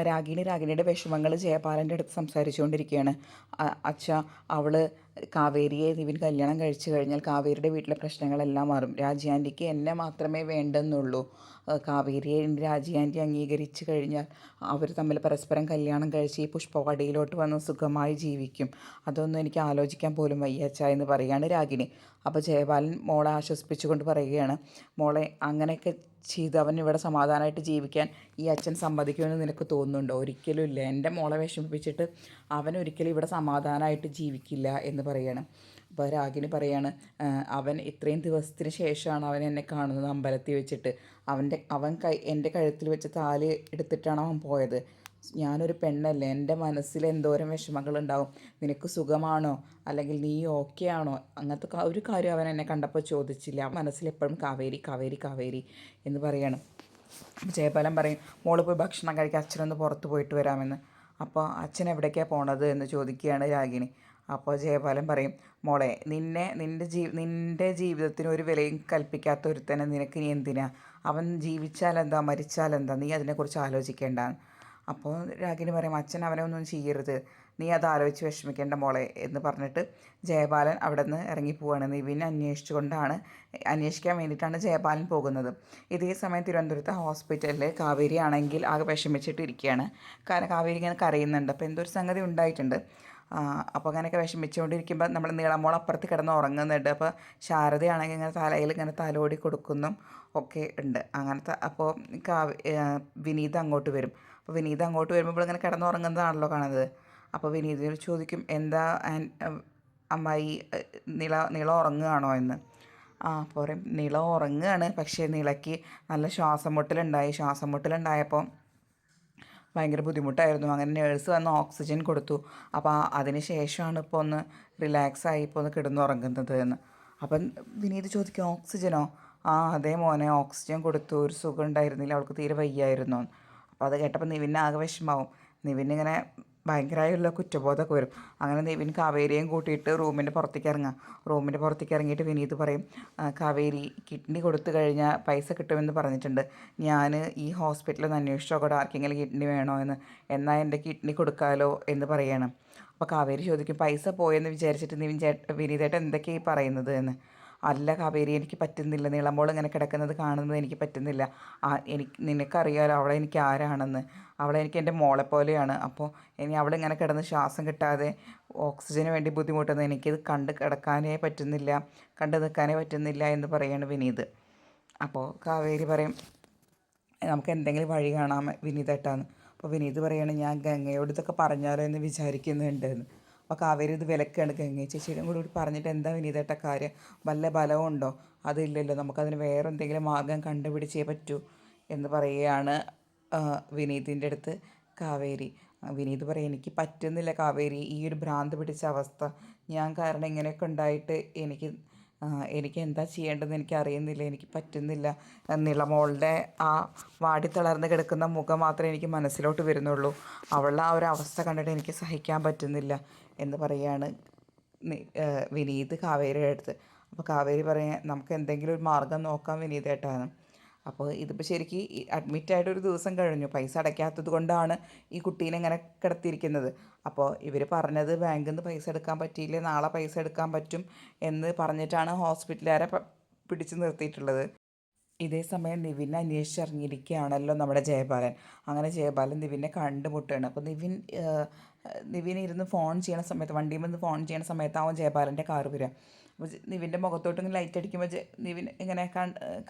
രാഗിണിയുടെ വിഷമങ്ങൾ ജയപാലൻ്റെ അടുത്ത് സംസാരിച്ചുകൊണ്ടിരിക്കുകയാണ്. അച്ഛാ, അവൾ കാവേരിയെ നിവിൻ കല്യാണം കഴിച്ചു കഴിഞ്ഞാൽ കാവേരിയുടെ വീട്ടിലെ പ്രശ്നങ്ങളെല്ലാം മാറും. രാജി ആൻറ്റിക്ക് എന്നെ മാത്രമേ വേണ്ടെന്നുള്ളൂ. കാവേരിയെ രാജി ആൻറ്റി അംഗീകരിച്ചു കഴിഞ്ഞാൽ അവർ തമ്മിൽ പരസ്പരം കല്യാണം കഴിച്ച് ഈ പുഷ്പവാടിയിലോട്ട് വന്ന് സുഖമായി ജീവിക്കും. അതൊന്നും എനിക്ക് ആലോചിക്കാൻ പോലും വയ്യ അച്ഛാ എന്ന് പറയുകയാണ് രാഗിണി. അപ്പോൾ ജയപാലൻ മോളെ ആശ്വസിപ്പിച്ചുകൊണ്ട് പറയുകയാണ്, മോളെ അങ്ങനെയൊക്കെ ചെയ്ത് അവൻ ഇവിടെ സമാധാനമായിട്ട് ജീവിക്കാൻ ഈ അച്ഛൻ സമ്മതിക്കുമെന്ന് നിനക്ക് തോന്നുന്നുണ്ടോ? ഒരിക്കലും ഇല്ല. എൻ്റെ മോളെ വിഷമിപ്പിച്ചിട്ട് അവൻ ഒരിക്കലും ഇവിടെ സമാധാനമായിട്ട് ജീവിക്കില്ല എന്ന് പറയണം. അപ്പോൾ രാഗിണി പറയാണ്, അവൻ ഇത്രയും ദിവസത്തിന് ശേഷമാണ് അവൻ എന്നെ കാണുന്നത് അമ്പലത്തിൽ വെച്ചിട്ട്. അവൻ എൻ്റെ കഴുത്തിൽ വെച്ച് താലി എടുത്തിട്ടാണ് അവൻ പോയത്. ഞാനൊരു പെണ്ണല്ലേ, എൻ്റെ മനസ്സിൽ എന്തോരം വിഷമങ്ങളുണ്ടാവും. നിനക്ക് സുഖമാണോ, അല്ലെങ്കിൽ നീ ഓക്കെ ആണോ, അങ്ങനത്തെ ഒരു കാര്യം അവൻ എന്നെ കണ്ടപ്പോൾ ചോദിച്ചില്ല. മനസ്സിലെപ്പോഴും കാവേരി കാവേരി കാവേരി എന്ന് പറയണം. ജയപാലൻ പറയും, മോള് പോയി ഭക്ഷണം കഴിക്കാൻ, അച്ഛനൊന്ന് പുറത്ത് പോയിട്ട് വരാമെന്ന്. അപ്പോൾ അച്ഛൻ എവിടേക്കാണ് പോണത് എന്ന് ചോദിക്കുകയാണ് രാഗിണി. അപ്പോൾ ജയപാലൻ പറയും, മോളെ നിൻ്റെ ജീവിതത്തിന് ഒരു വിലയും കൽപ്പിക്കാത്ത ഒരുത്തനെ നിനക്ക് ഇനി എന്തിനാ? അവൻ ജീവിച്ചാലെന്താ മരിച്ചാലെന്താ, നീ അതിനെക്കുറിച്ച് ആലോചിക്കേണ്ട. അപ്പോൾ രാഗിണി പറയും, അച്ഛൻ അവനെ ഒന്നും ചെയ്യരുത്, നീ അത് ആലോചിച്ച് വിഷമിക്കേണ്ട മോളെ എന്ന് പറഞ്ഞിട്ട് ജയപാലൻ അവിടെ നിന്ന് ഇറങ്ങിപ്പോവാണ്. നിവിനെ അന്വേഷിക്കാൻ വേണ്ടിയിട്ടാണ് ജയപാലൻ പോകുന്നത്. ഇതേ സമയം തിരുവനന്തപുരത്തെ ഹോസ്പിറ്റലിൽ കാവേരി ആണെങ്കിൽ ആകെ വിഷമിച്ചിട്ടിരിക്കുകയാണ്. കാരണം കാവേരി ഇങ്ങനെ കരയുന്നുണ്ട്. അപ്പോൾ എന്തോ ഒരു സംഗതി ഉണ്ടായിട്ടുണ്ട്. അപ്പോൾ അങ്ങനെയൊക്കെ വിഷമിച്ചുകൊണ്ടിരിക്കുമ്പോൾ നമ്മൾ നീളമോൾ അപ്പുറത്ത് കിടന്ന് ഉറങ്ങുന്നുണ്ട്. അപ്പോൾ ശാരദയാണെങ്കിൽ ഇങ്ങനെ തലയിൽ ഇങ്ങനെ തലോടി കൊടുക്കുന്നും ഒക്കെ ഉണ്ട്. അങ്ങനത്തെ അപ്പോൾ വിനീത അങ്ങോട്ട് വരും. അപ്പോൾ വിനീത അങ്ങോട്ട് വരുമ്പോൾ ഇങ്ങനെ കിടന്നുറങ്ങുന്നതാണല്ലോ കാണുന്നത്. അപ്പോൾ വിനീത ചോദിക്കും, എന്താ അമ്മായി, നിള ഉറങ്ങുകയാണോ എന്ന്. പറയും, നിള ഉറങ്ങുകയാണ്, പക്ഷേ നിളയ്ക്ക് നല്ല ശ്വാസം മുട്ടലുണ്ടായപ്പോൾ ഭയങ്കര ബുദ്ധിമുട്ടായിരുന്നു. അങ്ങനെ നേഴ്സ് വന്ന് ഓക്സിജൻ കൊടുത്തു. അപ്പോൾ അതിന് ശേഷമാണ് ഇപ്പോൾ ഒന്ന് റിലാക്സായി ഇപ്പോൾ ഒന്ന് കിടന്നുറങ്ങുന്നത് എന്ന്. അപ്പം വിനീത് ചോദിക്കും, ഓക്സിജനോ? അതേ മോനെ, ഓക്സിജൻ കൊടുത്തു, ഒരു സുഖം ഉണ്ടായിരുന്നില്ല, അവൾക്ക് തീരെ വയ്യായിരുന്നു. അപ്പോൾ അത് കേട്ടപ്പോൾ നിവിന് ആകെ വിഷമാവും. നിവിനിങ്ങനെ ഭയങ്കരമായുള്ള കുറ്റബോധമൊക്കെ വരും. അങ്ങനെ നിവിൻ കാവേരിയും കൂട്ടിയിട്ട് റൂമിൻ്റെ പുറത്തേക്ക് ഇറങ്ങിയിട്ട് വിനീത് പറയും, കാവേരി കിഡ്നി കൊടുത്തു കഴിഞ്ഞാൽ പൈസ കിട്ടുമെന്ന് പറഞ്ഞിട്ടുണ്ട്. ഞാൻ ഈ ഹോസ്പിറ്റലിൽ നിന്ന് അന്വേഷിച്ചോ കൂടെ ആർക്കെങ്കിലും കിഡ്നി വേണോ എന്ന്, എന്നാൽ എൻ്റെ കിഡ്നി കൊടുക്കാമല്ലോ എന്ന് പറയണം. അപ്പോൾ കാവേരി ചോദിക്കും, പൈസ പോയെന്ന് വിചാരിച്ചിട്ട് വിനീതേട്ടൻ എന്തൊക്കെയാണ് ഈ പറയുന്നത് എന്ന്. അല്ല കാവേരി, എനിക്ക് പറ്റുന്നില്ല, നീളമ്പോൾ ഇങ്ങനെ കിടക്കുന്നത് കാണുന്നത് എനിക്ക് പറ്റുന്നില്ല. നിനക്കറിയാലോ അവളെ എനിക്ക് ആരാണെന്ന്. അവളെ എനിക്ക് എൻ്റെ മോളെ പോലെയാണ്. അപ്പോൾ ഇനി അവളിങ്ങനെ കിടന്ന് ശ്വാസം കിട്ടാതെ ഓക്സിജന് വേണ്ടി ബുദ്ധിമുട്ടുന്നത് എനിക്കിത് കണ്ട് നിൽക്കാനേ പറ്റുന്നില്ല എന്ന് പറയാണ് വിനീത്. അപ്പോൾ കാവേരി പറയും, നമുക്ക് എന്തെങ്കിലും വഴി കാണാം വിനീതേട്ടാന്ന്. അപ്പോൾ വിനീത് പറയാണ്, ഞാൻ ഗംഗയോട് ഇതൊക്കെ പറഞ്ഞാലോ എന്ന് വിചാരിക്കുന്നുണ്ടെന്ന്. അപ്പോൾ കാവേരി ഇത് വിലക്കാണ്. ഗംഗ ചേച്ചിയുടെ കൂടി പറഞ്ഞിട്ട് എന്താ വിനീതേട്ട കാര്യം? വല്ല ബലവും ഉണ്ടോ? അതില്ലല്ലോ, നമുക്കതിന് വേറെ എന്തെങ്കിലും മാർഗം കണ്ടുപിടിച്ചേ പറ്റൂ എന്ന് പറയുകയാണ് വിനീതിൻ്റെ അടുത്ത് കാവേരി. വിനീത് പറയും, എനിക്ക് പറ്റുന്നില്ല കാവേരി, ഈ ഒരു ഭ്രാന്ത് പിടിച്ച അവസ്ഥ ഞാൻ കാരണം ഇങ്ങനെയൊക്കെ ഉണ്ടായിട്ട് എനിക്ക് എന്താ ചെയ്യേണ്ടതെന്ന് എനിക്ക് അറിയുന്നില്ല, എനിക്ക് പറ്റുന്നില്ല. നിളമോളുടെ ആ വാടിത്തളർന്ന് കിടക്കുന്ന മുഖം മാത്രമേ എനിക്ക് മനസ്സിലോട്ട് വരുന്നുള്ളൂ. അവളുടെ ആ ഒരു അവസ്ഥ കണ്ടിട്ട് എനിക്ക് സഹിക്കാൻ പറ്റുന്നില്ല എന്ന് പറയുകയാണ് വിനീത് കാവേരിയുടെ അടുത്ത്. അപ്പോൾ കാവേരി പറയാൻ, നമുക്ക് എന്തെങ്കിലും ഒരു മാർഗം നോക്കാം വിനീതേട്ടാണ്. അപ്പോൾ ഇതിപ്പോൾ ശരിക്കും അഡ്മിറ്റായിട്ടൊരു ദിവസം കഴിഞ്ഞു. പൈസ അടയ്ക്കാത്തത് കൊണ്ടാണ് ഈ കുട്ടീനെ ഇങ്ങനെ കിടത്തിയിരിക്കുന്നത്. അപ്പോൾ ഇവർ പറഞ്ഞത് ബാങ്കിൽ നിന്ന് പൈസ എടുക്കാൻ പറ്റിയില്ല, നാളെ പൈസ എടുക്കാൻ പറ്റും എന്ന് പറഞ്ഞിട്ടാണ് ഹോസ്പിറ്റലുകാരെ പിടിച്ചു നിർത്തിയിട്ടുള്ളത്. ഇതേ സമയം നിവിനെ അന്വേഷിച്ചിറങ്ങിയിരിക്കുകയാണല്ലോ നമ്മുടെ ജയപാലൻ. അങ്ങനെ ജയപാലൻ നിവിനെ കണ്ടുമുട്ടുകയാണ്. അപ്പോൾ നിവിൻ ഇരുന്ന് ഫോൺ ചെയ്യണ സമയത്ത്, വണ്ടിയിൽ നിന്ന് ഫോൺ ചെയ്യണ സമയത്താവും ജയപാലൻ്റെ കാറ് വരിക. അപ്പോൾ നിവിൻ്റെ മുഖത്തോട്ട് ഇങ്ങനെ ലൈറ്റ് അടിക്കുമ്പോൾ നിവിൻ ഇങ്ങനെ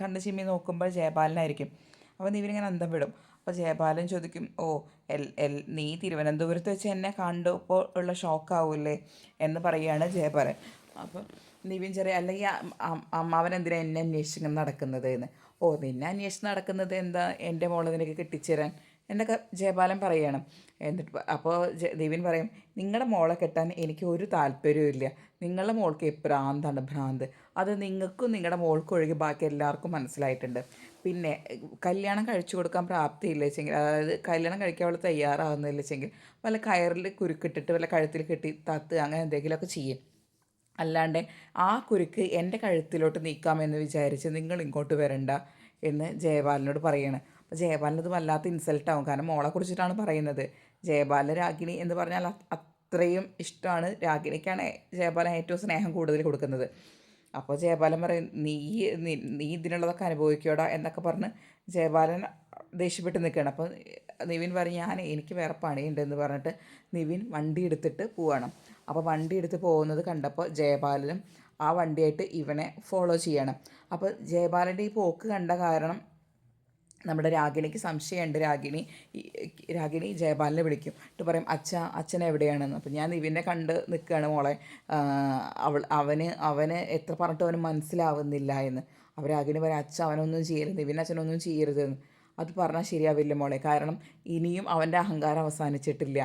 കണ്ണ് ചിമ്മി നോക്കുമ്പോൾ ജയപാലനായിരിക്കും. അപ്പോൾ നിവിൻ ഇങ്ങനെ അന്തം വിടും. അപ്പോൾ ജയപാലൻ ചോദിക്കും, നീ തിരുവനന്തപുരത്ത് വെച്ച് എന്നെ കണ്ടപ്പോൾ ഉള്ള ഷോക്കാവൂല്ലേ എന്ന് പറയുകയാണ് ജയപാലൻ. അപ്പോൾ നിവിൻ അല്ലെങ്കിൽ അമ്മാവൻ എന്തിനാണ് എന്നെ അന്വേഷിച്ച് നടക്കുന്നത് എന്ന്. നിന്നെ അന്വേഷിച്ച് നടക്കുന്നത് എന്താ, എൻ്റെ മോളെ നിനക്ക് കെട്ടിച്ചേരാൻ എന്നൊക്കെ ജയപാലൻ പറയണം. എന്നിട്ട് അപ്പോൾ നിവിൻ പറയും, നിങ്ങളുടെ മോളെ കെട്ടാൻ എനിക്ക് ഒരു താല്പര്യവും ഇല്ല. നിങ്ങളുടെ മോൾക്ക് ഭ്രാന്ത്. അത് നിങ്ങൾക്കും നിങ്ങളുടെ മോൾക്കും ഒഴികെ ബാക്കി എല്ലാവർക്കും മനസ്സിലായിട്ടുണ്ട്. പിന്നെ കല്യാണം കഴിച്ചു കൊടുക്കാൻ പ്രാപ്തിയില്ല വെച്ചെങ്കിൽ, അതായത് കല്യാണം കഴിക്കാൻ അവൾ തയ്യാറാവുന്നില്ല വെച്ചെങ്കിൽ വല്ല കയറിൽ കുരുക്കിട്ടിട്ട് വല്ല കഴുത്തിൽ കെട്ടി അങ്ങനെ എന്തെങ്കിലുമൊക്കെ ചെയ്യും. അല്ലാണ്ട് ആ കുരുക്ക് എൻ്റെ കഴുത്തിലോട്ട് നീക്കാമെന്ന് വിചാരിച്ച് നിങ്ങൾ ഇങ്ങോട്ട് വരണ്ട എന്ന് ജയപാലനോട് പറയാണ്. അപ്പോൾ ജയപാലനത് വല്ലാത്ത ഇൻസൾട്ടാവും. കാരണം മോളെ കുറിച്ചിട്ടാണ് പറയുന്നത്. ജയപാലൻ രാഗിണി എന്ന് പറഞ്ഞാൽ അത്രയും ഇഷ്ടമാണ്. രാഗിണിക്കാണ് ജയപാലൻ ഏറ്റവും സ്നേഹം കൂടുതൽ കൊടുക്കുന്നത്. അപ്പോൾ ജയപാലൻ പറയും, നീ ഇതിനുള്ളതൊക്കെ അനുഭവിക്കോടാ എന്നൊക്കെ പറഞ്ഞ് ജയപാലൻ ദേഷ്യപ്പെട്ട് നിൽക്കുകയാണ്. അപ്പോൾ നിവിൻ പറയും, എനിക്ക് വേറെ പണിയുണ്ടെന്ന് പറഞ്ഞിട്ട് നിവിൻ വണ്ടി എടുത്തിട്ട് പോവാണ്. അപ്പോൾ വണ്ടി എടുത്ത് പോകുന്നത് കണ്ടപ്പോൾ ജയപാലനും ആ വണ്ടിയായിട്ട് ഇവനെ ഫോളോ ചെയ്യണം. അപ്പോൾ ജയപാലൻ്റെ ഈ പോക്ക് കണ്ട കാരണം നമ്മുടെ രാഗിണിക്ക് സംശയമുണ്ട്. രാഗിണി ജയപാലിനെ വിളിക്കും. എന്നിട്ട് പറയും, അച്ഛൻ എവിടെയാണെന്ന്. അപ്പം ഞാൻ നിവിനെ കണ്ട് നിൽക്കുകയാണ് മോളെ, അവന് എത്ര പറഞ്ഞിട്ട് അവന് മനസ്സിലാവുന്നില്ല എന്ന്. അപ്പോൾ രാഗിണി പറയും, അവനൊന്നും ചെയ്യരുത്, നിവിൻ അച്ഛനൊന്നും ചെയ്യരുതെന്ന്. അത് പറഞ്ഞാൽ ശരിയാവില്ല മോളെ, കാരണം ഇനിയും അവൻ്റെ അഹങ്കാരം അവസാനിച്ചിട്ടില്ല.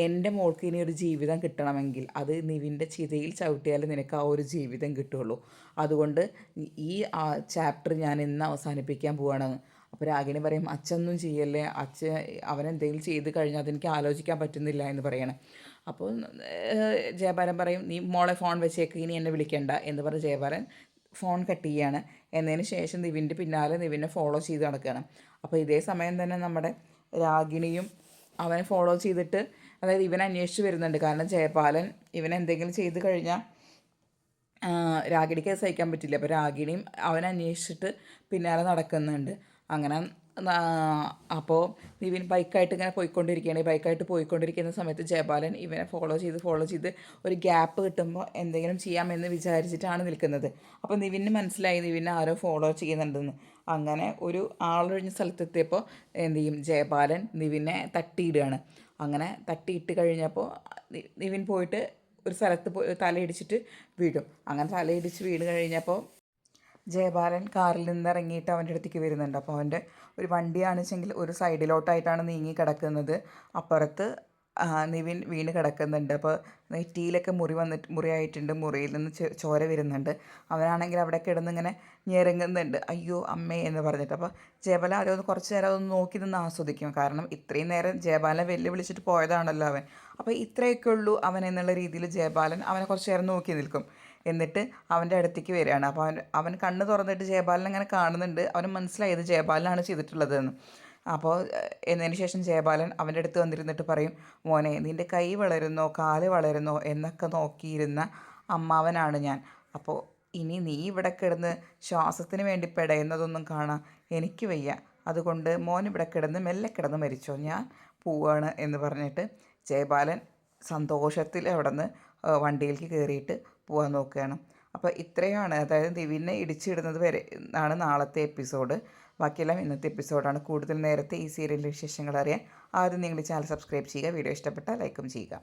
എൻ്റെ മോൾക്ക് ഇനി ഒരു ജീവിതം കിട്ടണമെങ്കിൽ അത് നിവിൻ്റെ ചിതയിൽ ചവിട്ടിയാൽ നിനക്ക് ആ ഒരു ജീവിതം കിട്ടുള്ളൂ. അതുകൊണ്ട് ഈ ചാപ്റ്റർ ഞാൻ ഇന്ന് അവസാനിപ്പിക്കാൻ പോവുകയാണെന്ന്. അപ്പോൾ രാഗിണി പറയും, അച്ഛനൊന്നും ചെയ്യല്ലേ, അവനെന്തെങ്കിലും ചെയ്ത് കഴിഞ്ഞാൽ അതെനിക്ക് ആലോചിക്കാൻ പറ്റുന്നില്ല എന്ന് പറയണം. അപ്പോൾ ജയഭാരൻ പറയും, നീ മോളെ ഫോൺ വെച്ചേക്ക്, ഇനി എന്നെ വിളിക്കണ്ട എന്ന് പറഞ്ഞ് ജയഭാരൻ ഫോൺ കട്ട് ചെയ്യുകയാണ്. എന്നതിന് ശേഷം നിവിൻ്റെ പിന്നാലെ നിവിനെ ഫോളോ ചെയ്ത് നടക്കുകയാണ്. അപ്പോൾ ഇതേ സമയം തന്നെ നമ്മുടെ രാഗിണിയും അവനെ ഫോളോ ചെയ്തിട്ട്, അതായത് ഇവൻ അന്വേഷിച്ച് വരുന്നുണ്ട്. കാരണം ജയപാലൻ ഇവനെന്തെങ്കിലും ചെയ്ത് കഴിഞ്ഞാൽ രാഗിണിക്ക് അത് സഹിക്കാൻ പറ്റില്ല. അപ്പോൾ രാഗിണിയും അവനെ അന്വേഷിച്ചിട്ട് പിന്നാലെ നടക്കുന്നുണ്ട്. അങ്ങനെ അപ്പോൾ നിവിൻ ബൈക്കായിട്ട് ഇങ്ങനെ പോയിക്കൊണ്ടിരിക്കുകയാണ്. ബൈക്കായിട്ട് പോയിക്കൊണ്ടിരിക്കുന്ന സമയത്ത് ജയപാലൻ ഇവനെ ഫോളോ ചെയ്ത് ഒരു ഗ്യാപ്പ് കിട്ടുമ്പോൾ എന്തെങ്കിലും ചെയ്യാമെന്ന് വിചാരിച്ചിട്ടാണ് നിൽക്കുന്നത്. അപ്പോൾ നിവിന് മനസ്സിലായി നിവിനെ ആരോ ഫോളോ ചെയ്യുന്നുണ്ടെന്ന്. അങ്ങനെ ഒരു ആളൊഴിഞ്ഞ സ്ഥലത്തെത്തിയപ്പോൾ എന്ത് ചെയ്യും, ജയപാലൻ നിവിനെ തട്ടിയിടുകയാണ്. അങ്ങനെ തട്ടിയിട്ട് കഴിഞ്ഞപ്പോൾ നിവിൻ പോയിട്ട് ഒരു സ്ഥലത്ത് തലയിടിച്ചിട്ട് വീഴും. അങ്ങനെ തലയിടിച്ച് വീണ് കഴിഞ്ഞപ്പോൾ ജയപാലൻ കാറിൽ നിന്ന് ഇറങ്ങിയിട്ട് അവൻ്റെ അടുത്തേക്ക് വരുന്നുണ്ട്. അപ്പോൾ അവൻ്റെ ഒരു വണ്ടിയാണെച്ചെങ്കിൽ ഒരു സൈഡിലോട്ടായിട്ടാണ് നീങ്ങി കിടക്കുന്നത്. അപ്പുറത്ത് നിവിൻ വീണ് കിടക്കുന്നുണ്ട്. അപ്പോൾ നെറ്റിയിലൊക്കെ മുറിയായിട്ടുണ്ട്. മുറിയിൽ നിന്ന് ചോര വരുന്നുണ്ട്. അവനാണെങ്കിൽ അവിടെ കിടന്നിങ്ങനെ ഞെരങ്ങുന്നുണ്ട്, അയ്യോ അമ്മേ എന്ന് പറഞ്ഞിട്ട്. അപ്പോൾ ജയപാലൻ അതൊന്ന് കുറച്ച് നേരം അതൊന്ന് നോക്കി നിന്ന് ആസ്വദിക്കും. കാരണം ഇത്രയും നേരം ജയപാലനെ വെല്ലുവിളിച്ചിട്ട് പോയതാണല്ലോ അവൻ. അപ്പോൾ ഇത്രയൊക്കെ ഉള്ളൂ അവൻ എന്നുള്ള രീതിയിൽ ജയപാലൻ അവനെ കുറച്ച് നേരം നോക്കി നിൽക്കും. എന്നിട്ട് അവൻ്റെ അടുത്തേക്ക് വരികയാണ്. അപ്പോൾ അവൻ കണ്ണ് തുറന്നിട്ട് ജയപാലൻ അങ്ങനെ കാണുന്നുണ്ട്. അവന് മനസ്സിലായത് ജയപാലനാണ് ചെയ്തിട്ടുള്ളതെന്ന്. അപ്പോൾ എന്നതിന് ശേഷം ജയപാലൻ അവൻ്റെ അടുത്ത് വന്നിരുന്നിട്ട് പറയും, മോനെ, നിൻ്റെ കൈ വളരുന്നോ കാല് വളരുന്നോ എന്നൊക്കെ നോക്കിയിരുന്ന അമ്മാവനാണ് ഞാൻ. അപ്പോൾ ഇനി നീ ഇവിടെ കിടന്ന് ശ്വാസത്തിന് വേണ്ടി പെടയുന്നതൊന്നും കാണാൻ എനിക്ക് വയ്യ. അതുകൊണ്ട് മോൻ ഇവിടെ കിടന്ന് മെല്ലെ കിടന്ന് മരിച്ചോ, ഞാൻ പോവാണ് എന്ന് പറഞ്ഞിട്ട് ജയപാലൻ സന്തോഷത്തിൽ അവിടെ നിന്ന് വണ്ടിയിലേക്ക് കയറിയിട്ട് പോകാൻ നോക്കുകയാണ്. അപ്പോൾ ഇത്രയുമാണ്, അതായത് നിവിനെ ഇടിച്ചിടുന്നത് വരെ ആണ് നാളത്തെ എപ്പിസോഡ്. ബാക്കിയെല്ലാം ഇന്നത്തെ എപ്പിസോഡാണ്. കൂടുതൽ നേരത്തെ ഈ സീരിയലിൻ്റെ വിശേഷങ്ങൾ അറിയാൻ ആദ്യം നിങ്ങൾ ചാനൽ സബ്സ്ക്രൈബ് ചെയ്യുക. വീഡിയോ ഇഷ്ടപ്പെട്ടാൽ ലൈക്കും ചെയ്യുക.